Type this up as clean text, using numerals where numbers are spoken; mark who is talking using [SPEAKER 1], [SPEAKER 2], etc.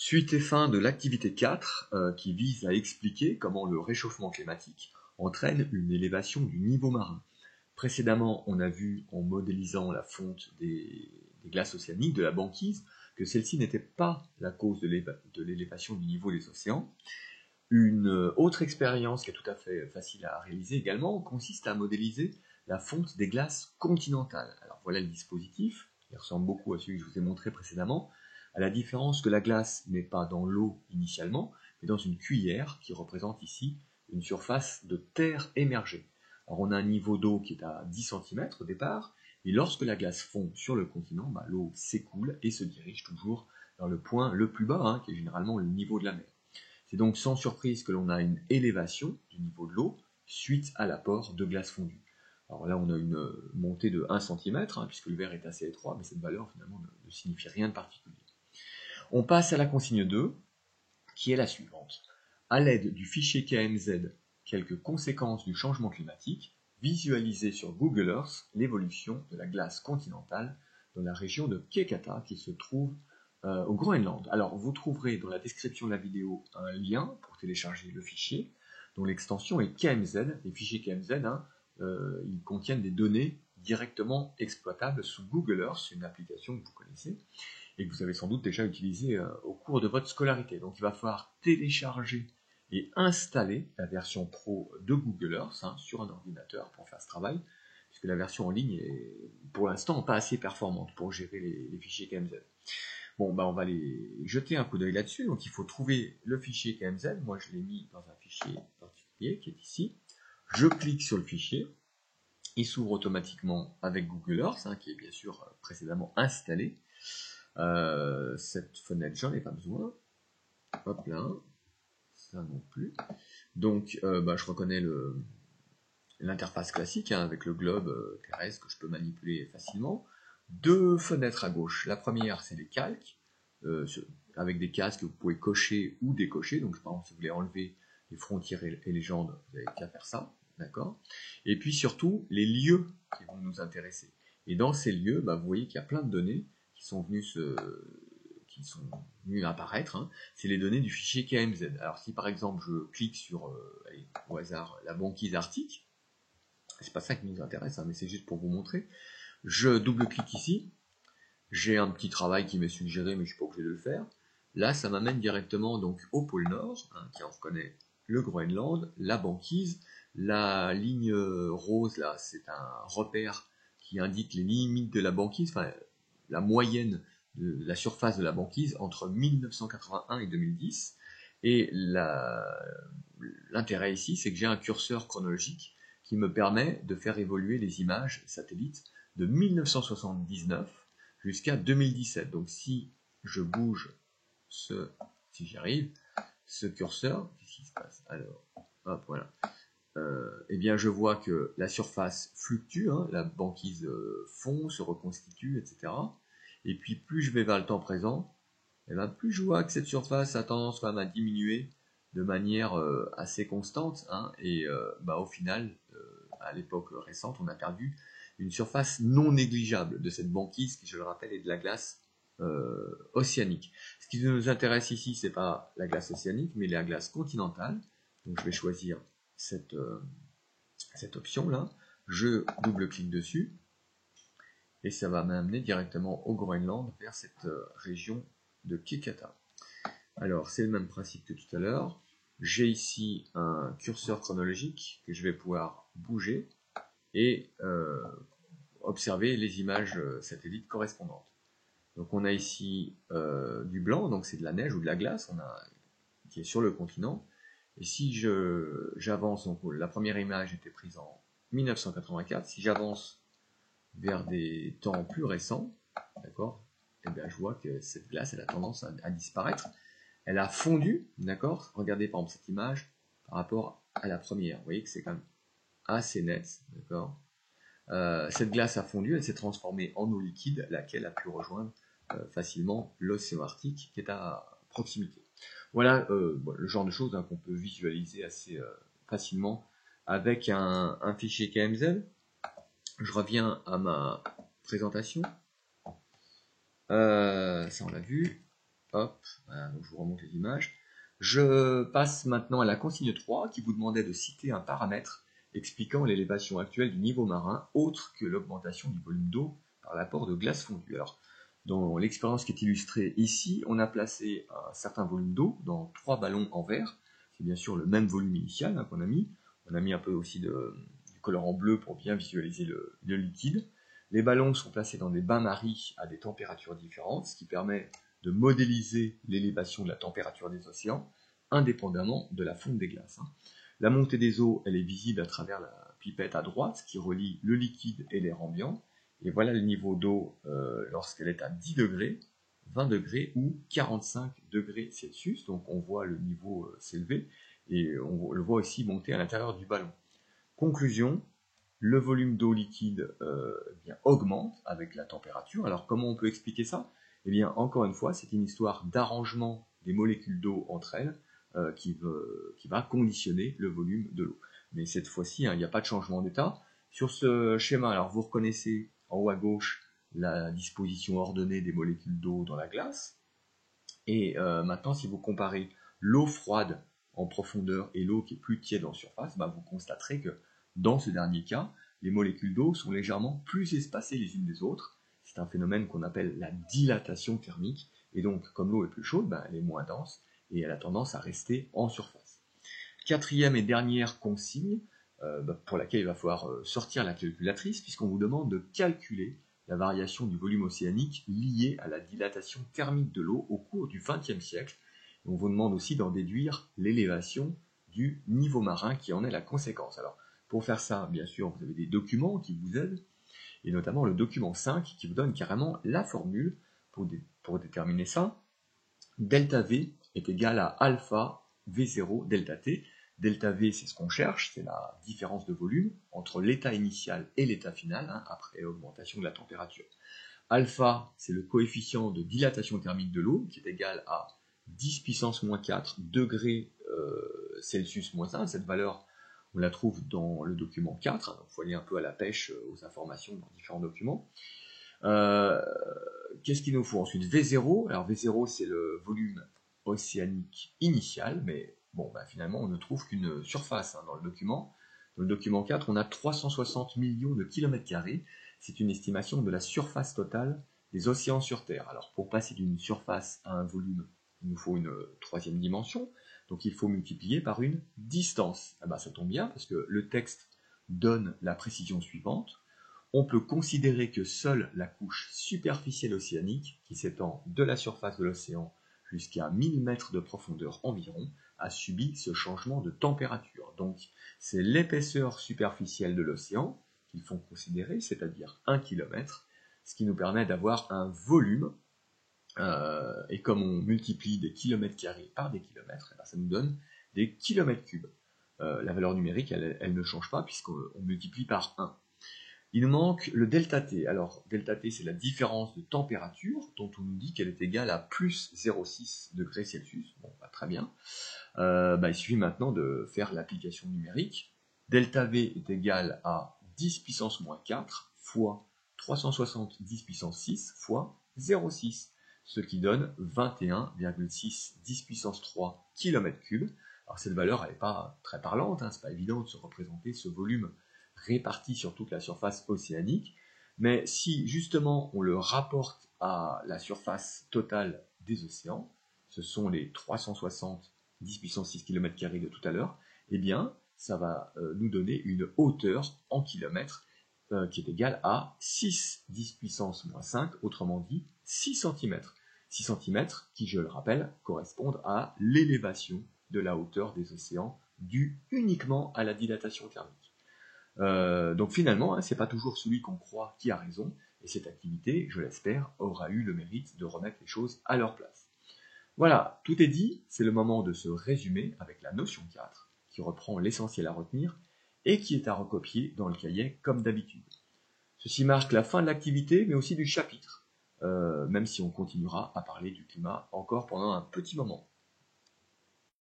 [SPEAKER 1] Suite et fin de l'activité 4 qui vise à expliquer comment le réchauffement climatique entraîne une élévation du niveau marin. Précédemment, on a vu en modélisant la fonte des glaces océaniques, de la banquise, que celle-ci n'était pas la cause de l'élévation du niveau des océans. Une autre expérience qui est tout à fait facile à réaliser également consiste à modéliser la fonte des glaces continentales. Alors voilà le dispositif, il ressemble beaucoup à celui que je vous ai montré précédemment, à la différence que la glace n'est pas dans l'eau initialement, mais dans une cuillère qui représente ici une surface de terre émergée. Alors on a un niveau d'eau qui est à 10 cm au départ, et lorsque la glace fond sur le continent, l'eau s'écoule et se dirige toujours vers le point le plus bas, qui est généralement le niveau de la mer. C'est donc sans surprise que l'on a une élévation du niveau de l'eau suite à l'apport de glace fondue. Alors là, on a une montée de 1 cm, puisque le verre est assez étroit, mais cette valeur finalement ne signifie rien de particulier. On passe à la consigne 2, qui est la suivante. À l'aide du fichier KMZ, quelques conséquences du changement climatique, visualisez sur Google Earth l'évolution de la glace continentale dans la région de Keikata, qui se trouve au Groenland. Alors, vous trouverez dans la description de la vidéo un lien pour télécharger le fichier, dont l'extension est KMZ. Les fichiers KMZ, ils contiennent des données directement exploitables sous Google Earth, une application que vous connaissez, et que vous avez sans doute déjà utilisé au cours de votre scolarité. Donc, il va falloir télécharger et installer la version pro de Google Earth sur un ordinateur pour faire ce travail, puisque la version en ligne est pour l'instant pas assez performante pour gérer les fichiers KMZ. Bon, on va les jeter un coup d'œil là-dessus. Donc, il faut trouver le fichier KMZ. Moi, je l'ai mis dans un fichier particulier qui est ici. Je clique sur le fichier. Il s'ouvre automatiquement avec Google Earth, qui est bien sûr précédemment installé. Cette fenêtre, j'en ai pas besoin. Hop là. Ça non plus. Donc, je reconnais l'interface classique avec le globe terrestre que je peux manipuler facilement. Deux fenêtres à gauche. La première, c'est les calques, avec des cases que vous pouvez cocher ou décocher. Donc, par exemple, si vous voulez enlever les frontières et les jambes, vous n'avez qu'à faire ça. D'accord. Et puis surtout, les lieux qui vont nous intéresser. Et dans ces lieux, vous voyez qu'il y a plein de données qui sont venues apparaître. C'est les données du fichier KMZ. Alors, si par exemple, je clique sur, au hasard, la banquise arctique, c'est pas ça qui nous intéresse, mais c'est juste pour vous montrer. Je double-clique ici, j'ai un petit travail qui m'est suggéré, mais je suis pas obligé de le faire. Là, ça m'amène directement donc au pôle Nord, qui en reconnaît le Groenland, la banquise. La ligne rose, là, c'est un repère qui indique les limites de la banquise, enfin, la moyenne de la surface de la banquise entre 1981 et 2010. Et l'intérêt ici, c'est que j'ai un curseur chronologique qui me permet de faire évoluer les images satellites de 1979 jusqu'à 2017. Donc si je bouge si j'y arrive, ce curseur, qu'est-ce qui se passe? Alors, hop, voilà. Eh bien, je vois que la surface fluctue, la banquise fond, se reconstitue, etc. Et puis, plus je vais vers le temps présent, plus je vois que cette surface a tendance quand même à diminuer de manière assez constante, et au final, à l'époque récente, on a perdu une surface non négligeable de cette banquise qui, je le rappelle, est de la glace océanique. Ce qui nous intéresse ici, c'est pas la glace océanique, mais la glace continentale. Donc je vais choisir cette option-là. Je double-clique dessus, et ça va m'amener directement au Groenland, vers cette région de Keikata. Alors, c'est le même principe que tout à l'heure. J'ai ici un curseur chronologique que je vais pouvoir bouger et observer les images satellites correspondantes. Donc, on a ici du blanc, donc c'est de la neige ou de la glace qui est sur le continent. Et si j'avance, donc la première image était prise en 1984. Si j'avance vers des temps plus récents, d'accord, eh bien, je vois que cette glace, elle a tendance à disparaître. Elle a fondu, d'accord. Regardez par exemple cette image par rapport à la première. Vous voyez que c'est quand même assez net, d'accord. Cette glace a fondu, elle s'est transformée en eau liquide, laquelle a pu rejoindre facilement l'océan Arctique qui est à proximité. Voilà le genre de choses qu'on peut visualiser assez facilement avec un fichier KMZ. Je reviens à ma présentation. Ça on l'a vu. Hop, voilà, donc je vous remonte les images. Je passe maintenant à la consigne 3 qui vous demandait de citer un paramètre expliquant l'élévation actuelle du niveau marin autre que l'augmentation du volume d'eau par l'apport de glace fondue. Alors, dans l'expérience qui est illustrée ici, on a placé un certain volume d'eau dans 3 ballons en verre. C'est bien sûr le même volume initial qu'on a mis. On a mis un peu aussi du colorant bleu pour bien visualiser le liquide. Les ballons sont placés dans des bains-maries à des températures différentes, ce qui permet de modéliser l'élévation de la température des océans, indépendamment de la fonte des glaces. La montée des eaux, elle est visible à travers la pipette à droite, qui relie le liquide et l'air ambiant. Et voilà le niveau d'eau lorsqu'elle est à 10 degrés, 20 degrés ou 45 degrés Celsius. Donc on voit le niveau s'élever et on le voit aussi monter à l'intérieur du ballon. Conclusion, le volume d'eau liquide augmente avec la température. Alors comment on peut expliquer ça? Eh bien, encore une fois, c'est une histoire d'arrangement des molécules d'eau entre elles qui va conditionner le volume de l'eau. Mais cette fois-ci, il n'y a pas de changement d'état. Sur ce schéma, alors vous reconnaissez en haut à gauche la disposition ordonnée des molécules d'eau dans la glace. Et maintenant, si vous comparez l'eau froide en profondeur et l'eau qui est plus tiède en surface, vous constaterez que dans ce dernier cas, les molécules d'eau sont légèrement plus espacées les unes des autres. C'est un phénomène qu'on appelle la dilatation thermique. Et donc, comme l'eau est plus chaude, elle est moins dense et elle a tendance à rester en surface. Quatrième et dernière consigne, pour laquelle il va falloir sortir la calculatrice, puisqu'on vous demande de calculer la variation du volume océanique liée à la dilatation thermique de l'eau au cours du XXe siècle. Et on vous demande aussi d'en déduire l'élévation du niveau marin qui en est la conséquence. Alors, pour faire ça, bien sûr, vous avez des documents qui vous aident, et notamment le document 5 qui vous donne carrément la formule pour déterminer ça. Delta V est égal à alpha V0 delta T. Delta V, c'est ce qu'on cherche, c'est la différence de volume entre l'état initial et l'état final, après augmentation de la température. Alpha, c'est le coefficient de dilatation thermique de l'eau, qui est égal à 10 puissance moins 4 degrés Celsius moins 1. Cette valeur, on la trouve dans le document 4, donc il faut aller un peu à la pêche aux informations dans différents documents. Qu'est-ce qu'il nous faut ensuite? V0, alors V0 c'est le volume océanique initial, mais bon, finalement on ne trouve qu'une surface dans le document. Dans le document 4, on a 360 millions de kilomètres carrés. C'est une estimation de la surface totale des océans sur Terre. Alors pour passer d'une surface à un volume, il nous faut une troisième dimension, donc il faut multiplier par une distance. Ça tombe bien parce que le texte donne la précision suivante. On peut considérer que seule la couche superficielle océanique, qui s'étend de la surface de l'océan jusqu'à 1000 mètres de profondeur environ, a subi ce changement de température. Donc c'est l'épaisseur superficielle de l'océan qu'il faut considérer, c'est-à-dire 1 km, ce qui nous permet d'avoir un volume, et comme on multiplie des kilomètres carrés par des kilomètres, ça nous donne des kilomètres cubes. La valeur numérique, elle ne change pas puisqu'on multiplie par 1. Il nous manque le delta T. Alors, delta T, c'est la différence de température, dont on nous dit qu'elle est égale à plus 0,6 degrés Celsius. Bon, très bien. Il suffit maintenant de faire l'application numérique. Delta V est égal à 10 puissance moins 4 fois 360 10 puissance 6 fois 0,6, ce qui donne 21,6 10 puissance 3 km3. Alors cette valeur, elle n'est pas très parlante, c'est pas évident de se représenter ce volume réparti sur toute la surface océanique, mais si justement on le rapporte à la surface totale des océans, ce sont les 360 10 puissance 6 km² de tout à l'heure, eh bien ça va nous donner une hauteur en kilomètres qui est égale à 6 10 puissance moins 5, autrement dit 6 cm. 6 cm qui, je le rappelle, correspondent à l'élévation de la hauteur des océans due uniquement à la dilatation thermique. Donc finalement, c'est pas toujours celui qu'on croit qui a raison, et cette activité, je l'espère, aura eu le mérite de remettre les choses à leur place. Voilà, tout est dit, c'est le moment de se résumer avec la notion 4, qui reprend l'essentiel à retenir, et qui est à recopier dans le cahier comme d'habitude. Ceci marque la fin de l'activité, mais aussi du chapitre, même si on continuera à parler du climat encore pendant un petit moment.